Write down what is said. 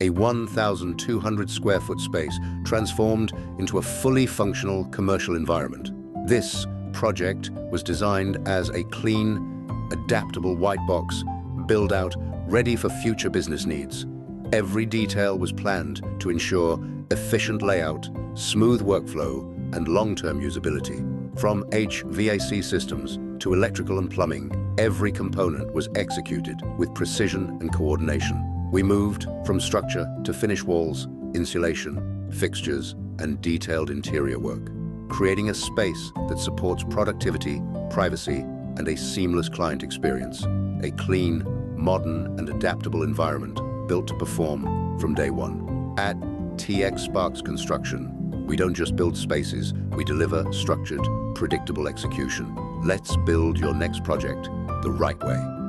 a 1,200 square foot space transformed into a fully functional commercial environment. This project was designed as a clean, adaptable white box, build-out ready for future business needs. Every detail was planned to ensure efficient layout, smooth workflow, and long-term usability. From HVAC systems to electrical and plumbing, every component was executed with precision and coordination. We moved from structure to finish walls, insulation, fixtures, and detailed interior work, creating a space that supports productivity, privacy, and a seamless client experience. A clean, modern, and adaptable environment built to perform from day one. At TX Sparks Construction, we don't just build spaces, we deliver structured, predictable execution. Let's build your next project the right way.